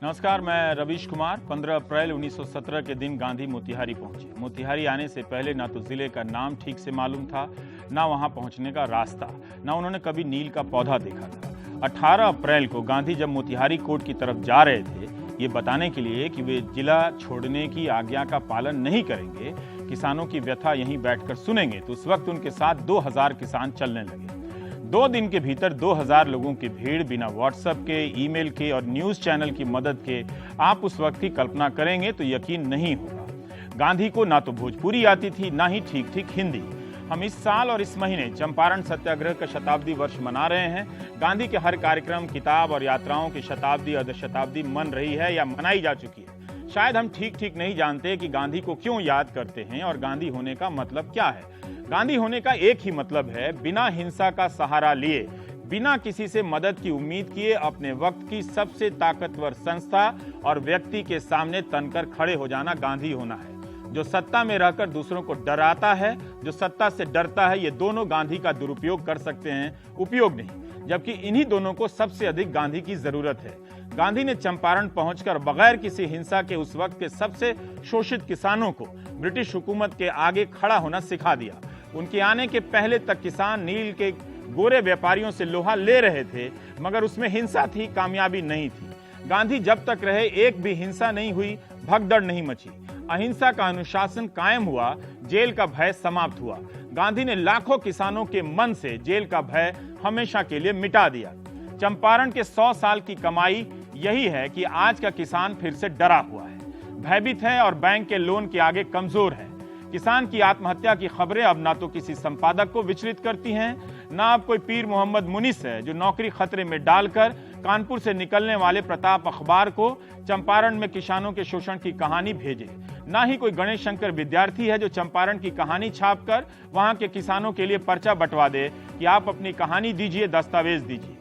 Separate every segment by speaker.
Speaker 1: नमस्कार, मैं रवीश कुमार। 15 अप्रैल 1917 के दिन गांधी मोतिहारी पहुंचे। मोतिहारी आने से पहले ना तो जिले का नाम ठीक से मालूम था, ना वहां पहुंचने का रास्ता, ना उन्होंने कभी नील का पौधा देखा था। 18 अप्रैल को गांधी जब मोतिहारी कोर्ट की तरफ जा रहे थे, ये बताने के लिए कि वे जिला छोड़ने की आज्ञा का पालन नहीं करेंगे, किसानों की व्यथा यहीं बैठकर सुनेंगे, तो उस वक्त उनके साथ 2000 किसान चलने लगे। 2 दिन के भीतर 2000 लोगों की भीड़, बिना व्हाट्सएप के, ईमेल के और न्यूज़ चैनल की मदद के आप उस वक्त की कल्पना करेंगे तो यकीन नहीं होगा। गांधी को ना तो भोजपुरी आती थी, ना ही ठीक ठीक हिंदी। हम इस साल और इस महीने चंपारण सत्याग्रह का शताब्दी वर्ष मना रहे हैं। गांधी के हर कार्यक्रम, किताब और यात्राओं की शताब्दी, अर्धशताब्दी मन रही है या मनाई जा चुकी है। शायद हम ठीक ठीक नहीं जानते कि गांधी को क्यों याद करते हैं और गांधी होने का मतलब क्या है। गांधी होने का एक ही मतलब है, बिना हिंसा का सहारा लिए, बिना किसी से मदद की उम्मीद किए, अपने वक्त की सबसे ताकतवर संस्था और व्यक्ति के सामने तनकर खड़े हो जाना गांधी होना है। जो सत्ता में रहकर दूसरों को डराता है, जो सत्ता से डरता है, ये दोनों गांधी का दुरुपयोग कर सकते हैं, उपयोग नहीं। जबकि इन्हीं दोनों को सबसे अधिक गांधी की जरूरत है। गांधी ने चंपारण पहुंचकर बगैर किसी हिंसा के उस वक्त के सबसे शोषित किसानों को ब्रिटिश हुकूमत के आगे खड़ा होना सिखा दिया। उनके आने के पहले तक किसान नील के गोरे व्यापारियों से लोहा ले रहे थे, मगर उसमें हिंसा थी, कामयाबी नहीं थी। गांधी जब तक रहे एक भी हिंसा नहीं हुई, भगदड़ नहीं मची, अहिंसा का अनुशासन कायम हुआ, जेल का भय समाप्त हुआ। गांधी ने लाखों किसानों के मन से जेल का भय हमेशा के लिए मिटा दिया। चंपारण के 100 साल की कमाई यही है कि आज का किसान फिर से डरा हुआ है, भयभीत है और बैंक के लोन के आगे कमजोर है। किसान की आत्महत्या की खबरें अब ना तो किसी संपादक को विचलित करती हैं, ना अब कोई पीर मोहम्मद मुनिस है जो नौकरी खतरे में डालकर कानपुर से निकलने वाले प्रताप अखबार को चंपारण में किसानों के शोषण की कहानी भेजे, ना ही कोई गणेश शंकर विद्यार्थी है जो चंपारण की कहानी छापकर वहां के किसानों के लिए पर्चा बंटवा दे कि आप अपनी कहानी दीजिए, दस्तावेज दीजिए।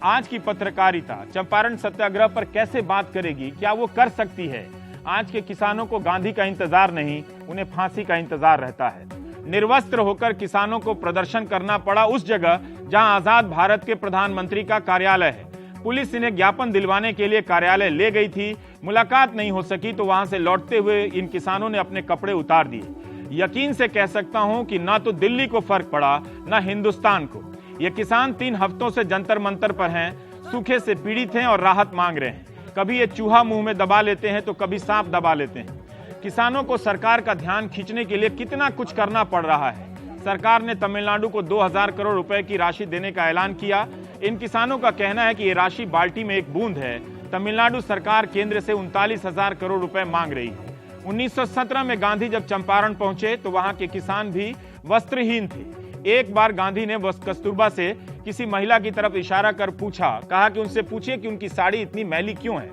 Speaker 1: आज की पत्रकारिता चंपारण सत्याग्रह पर कैसे बात करेगी? क्या वो कर सकती है? आज के किसानों को गांधी का इंतजार नहीं, उन्हें फांसी का इंतजार रहता है। निर्वस्त्र होकर किसानों को प्रदर्शन करना पड़ा उस जगह जहां आजाद भारत के प्रधानमंत्री का कार्यालय है। पुलिस इन्हें ज्ञापन दिलवाने के लिए कार्यालय ले गई थी, मुलाकात नहीं हो सकी तो वहां से लौटते हुए इन किसानों ने अपने कपड़े उतार दिए। यकीन से कह सकता हूं कि ना तो दिल्ली को फर्क पड़ा, ना हिंदुस्तान को। ये किसान 3 हफ्तों से जंतर मंतर पर हैं, सूखे से पीड़ित हैं और राहत मांग रहे हैं। कभी ये चूहा मुंह में दबा लेते हैं तो कभी सांप दबा लेते हैं। किसानों को सरकार का ध्यान खींचने के लिए कितना कुछ करना पड़ रहा है। सरकार ने तमिलनाडु को 2000 करोड़ रुपए की राशि देने का ऐलान किया। इन किसानों का कहना है कि ये राशि बाल्टी में एक बूंद है। तमिलनाडु सरकार केंद्र से 39,000 करोड़ रुपए मांग रही है। 1917 में गांधी जब चंपारण पहुंचे तो वहां के किसान भी वस्त्रहीन थे। एक बार गांधी ने कस्तूरबा से किसी महिला की तरफ इशारा कर कहा कि उनसे पूछिए कि उनकी साड़ी इतनी मैली क्यों है।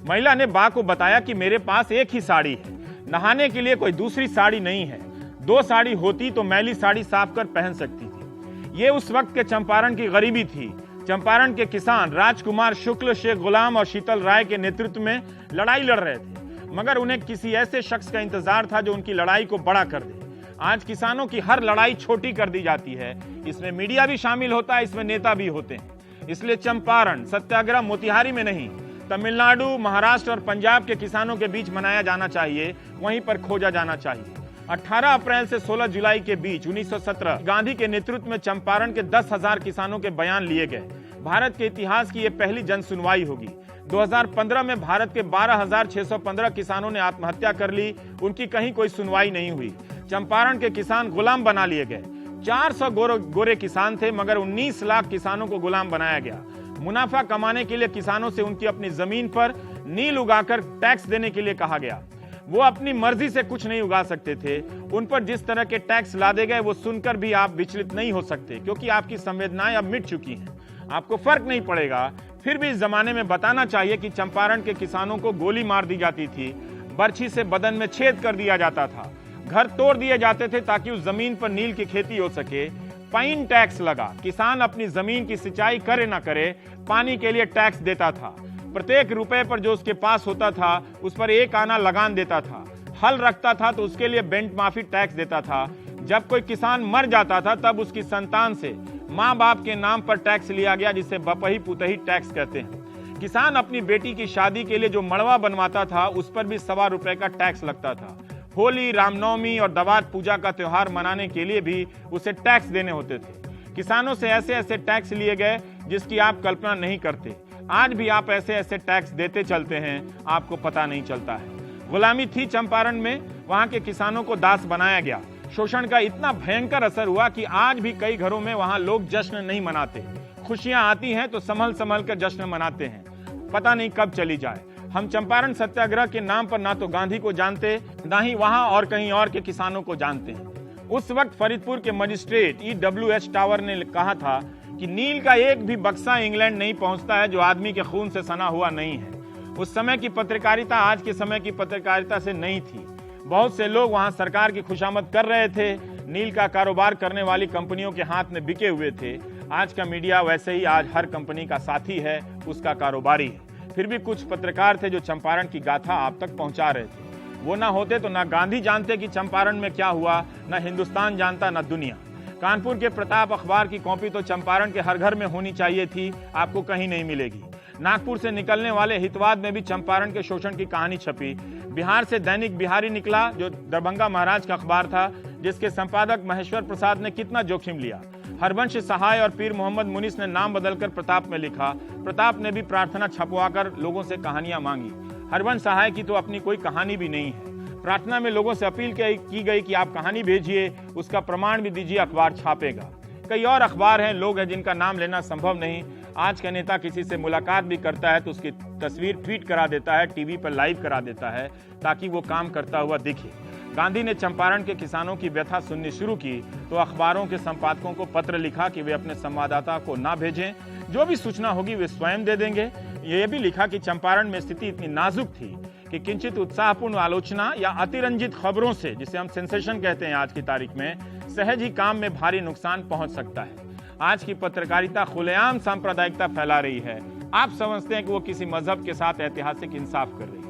Speaker 1: महिला ने बा को बताया कि मेरे पास एक ही साड़ी है, नहाने के लिए कोई दूसरी साड़ी नहीं है। 2 साड़ी होती तो मैली साड़ी साफ कर पहन सकती थी। ये उस वक्त के चंपारण की गरीबी थी। चंपारण के किसान राजकुमार शुक्ल, शेख गुलाम और शीतल राय के नेतृत्व में लड़ाई लड़ रहे थे, मगर उन्हें किसी ऐसे शख्स का इंतजार था जो उनकी लड़ाई को बड़ा कर दे। आज किसानों की हर लड़ाई छोटी कर दी जाती है। इसमें मीडिया भी शामिल होता है, इसमें नेता भी होते हैं। इसलिए चंपारण सत्याग्रह मोतिहारी में नहीं, तमिलनाडु, महाराष्ट्र और पंजाब के किसानों के बीच मनाया जाना चाहिए, वहीं पर खोजा जाना चाहिए। 18 अप्रैल से 16 जुलाई के बीच 1917 गांधी के नेतृत्व में चंपारण के 10,000 किसानों के बयान लिए गए। भारत के इतिहास की यह पहली जन सुनवाई होगी। 2015 में भारत के 12,615 किसानों ने आत्महत्या कर ली, उनकी कहीं कोई सुनवाई नहीं हुई। चंपारण के किसान गुलाम बना लिए गए। 400 गोरे किसान थे, मगर 19 लाख किसानों को गुलाम बनाया गया। मुनाफा कमाने के लिए किसानों से उनकी अपनी जमीन पर नील उगाकर टैक्स देने के लिए कहा गया। वो अपनी मर्जी से कुछ नहीं उगा सकते थे। उन पर जिस तरह के टैक्स लादे गए वो सुनकर भी आप विचलित नहीं हो सकते, क्योंकि आपकी संवेदनाएं अब मिट चुकी हैं। आपको फर्क नहीं पड़ेगा। फिर भी इस जमाने में बताना चाहिए कि चंपारण के किसानों को गोली मार दी जाती थी, बर्छी से बदन में छेद कर दिया जाता था, घर तोड़ दिए जाते थे ताकि उस जमीन पर नील की खेती हो सके। पाइन टैक्स लगा, किसान अपनी जमीन की सिंचाई करे ना करे, पानी के लिए टैक्स देता था। प्रत्येक रुपए पर जो उसके पास होता था उस पर 1 आना लगान देता था। हल रखता था तो उसके लिए बेंट माफी टैक्स देता था। जब कोई किसान मर जाता था तब उसकी संतान से माँ बाप के नाम पर टैक्स लिया गया, जिसे बपही पुतही टैक्स कहते हैं। किसान अपनी बेटी की शादी के लिए जो मड़वा बनवाता था उस पर भी ₹1.25 का टैक्स लगता था। होली, रामनवमी और दवात पूजा का त्योहार मनाने के लिए भी उसे टैक्स देने होते थे। किसानों से ऐसे ऐसे टैक्स लिए गए जिसकी आप कल्पना नहीं करते। आज भी आप ऐसे ऐसे टैक्स देते चलते हैं, आपको पता नहीं चलता है। गुलामी थी चंपारण में, वहां के किसानों को दास बनाया गया। शोषण का इतना भयंकर असर हुआ कि आज भी कई घरों में वहां लोग जश्न नहीं मनाते। खुशियां आती हैं तो संभल संभल कर जश्न मनाते हैं, पता नहीं कब चली जाए। हम चंपारण सत्याग्रह के नाम पर ना तो गांधी को जानते, ना ही वहां और कहीं और के किसानों को जानते हैं। उस वक्त फरीदपुर के मजिस्ट्रेट EWH टावर ने कहा था कि नील का एक भी बक्सा इंग्लैंड नहीं पहुंचता है जो आदमी के खून से सना हुआ नहीं है। उस समय की पत्रकारिता आज के समय की पत्रकारिता से नहीं थी। बहुत से लोग वहां सरकार की खुशामद कर रहे थे, नील का कारोबार करने वाली कंपनियों के हाथ में बिके हुए थे। आज का मीडिया वैसे ही आज हर कंपनी का साथी है, उसका कारोबारी है। फिर भी कुछ पत्रकार थे जो चंपारण की गाथा आप तक पहुंचा रहे थे। वो ना होते तो ना गांधी जानते कि चंपारण में क्या हुआ, ना हिंदुस्तान जानता, ना दुनिया। कानपुर के प्रताप अखबार की कॉपी तो चंपारण के हर घर में होनी चाहिए थी, आपको कहीं नहीं मिलेगी। नागपुर से निकलने वाले हितवाद में भी चंपारण के शोषण की कहानी छपी। बिहार से दैनिक बिहारी निकला, जो दरभंगा महाराज का अखबार था, जिसके संपादक महेश्वर प्रसाद ने कितना जोखिम लिया। हरवंश सहाय और पीर मोहम्मद मुनीस ने नाम बदलकर प्रताप में लिखा। प्रताप ने भी प्रार्थना छपवाकर लोगों से कहानियां मांगी। हरवंश सहाय की तो अपनी कोई कहानी भी नहीं है। प्रार्थना में लोगों से अपील की गई कि आप कहानी भेजिए, उसका प्रमाण भी दीजिए, अखबार छापेगा। कई और अखबार हैं, लोग हैं जिनका नाम लेना संभव नहीं। आज का नेता किसी से मुलाकात भी करता है तो उसकी तस्वीर ट्वीट करा देता है, टीवी पर लाइव करा देता है, ताकि वो काम करता हुआ दिखे। गांधी ने चंपारण के किसानों की व्यथा सुननी शुरू की तो अखबारों के संपादकों को पत्र लिखा कि वे अपने संवाददाता को ना भेजें, जो भी सूचना होगी वे स्वयं दे देंगे। ये भी लिखा कि चंपारण में स्थिति इतनी नाजुक थी कि किंचित उत्साहपूर्ण आलोचना या अतिरंजित खबरों से, जिसे हम सेंसेशन कहते हैं आज की तारीख में, सहज ही काम में भारी नुकसान पहुंच सकता है। आज की पत्रकारिता खुलेआम सांप्रदायिकता फैला रही है। आप समझते हैं कि वो किसी मजहब के साथ ऐतिहासिक इंसाफ कर रही है।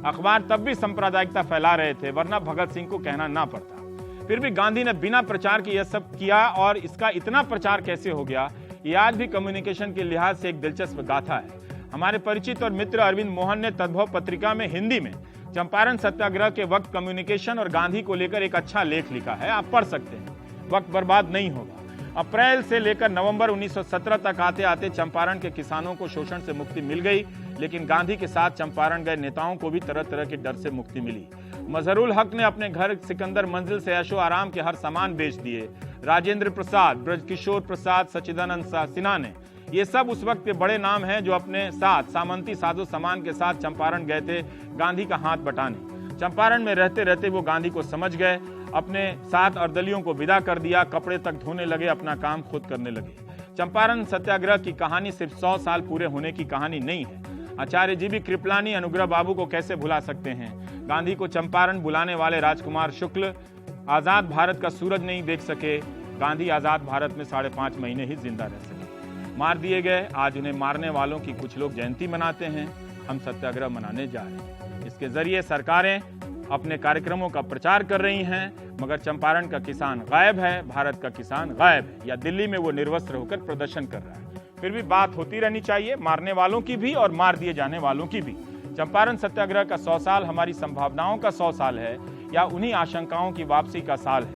Speaker 1: अखबार तब भी सांप्रदायिकता फैला रहे थे, वरना भगत सिंह को कहना ना पड़ता। फिर भी गांधी ने बिना प्रचार के यह सब किया, और इसका इतना प्रचार कैसे हो गया, ये आज भी कम्युनिकेशन के लिहाज से एक दिलचस्प गाथा है। हमारे परिचित और मित्र अरविंद मोहन ने तद्भव पत्रिका में हिंदी में चंपारण सत्याग्रह के वक्त कम्युनिकेशन और गांधी को लेकर एक अच्छा लेख लिखा है, आप पढ़ सकते हैं, वक्त बर्बाद नहीं होगा। अप्रैल से लेकर नवंबर 1917 तक आते आते चंपारण के किसानों को शोषण से मुक्ति मिल गई, लेकिन गांधी के साथ चंपारण गए नेताओं को भी तरह तरह के डर से मुक्ति मिली। मजहरुल हक ने अपने घर सिकंदर मंजिल से ऐशो आराम के हर सामान बेच दिए। राजेंद्र प्रसाद, ब्रजकिशोर प्रसाद, सच्चिदानंद सिन्हा ने, ये सब उस वक्त के बड़े नाम हैं जो अपने साथ सामंती साजो सामान के साथ चंपारण गए थे गांधी का हाथ बटाने। चंपारण में रहते रहते वो गांधी को समझ गए, अपने साथ अर्दलियों को विदा कर दिया, कपड़े तक धोने लगे, अपना काम खुद करने लगे। चंपारण सत्याग्रह की कहानी सिर्फ 100 साल पूरे होने की कहानी नहीं है। आचार्य जी भी कृपलानी, अनुग्रह बाबू को कैसे भुला सकते हैं। गांधी को चंपारण बुलाने वाले राजकुमार शुक्ल आजाद भारत का सूरज नहीं देख सके। गांधी आजाद भारत में 5.5 महीने ही जिंदा रह सके, मार दिए गए। आज उन्हें मारने वालों की कुछ लोग जयंती मनाते हैं, हम सत्याग्रह मनाने जा रहे हैं। इसके जरिए सरकारें अपने कार्यक्रमों का प्रचार कर रही हैं, मगर चंपारण का किसान गायब है, भारत का किसान गायब है, या दिल्ली में वो निर्वस्त्र होकर प्रदर्शन कर रहा है। फिर भी बात होती रहनी चाहिए, मारने वालों की भी और मार दिए जाने वालों की भी। चंपारण सत्याग्रह का 100 साल हमारी संभावनाओं का 100 साल है, या उन्हीं आशंकाओं की वापसी का साल है।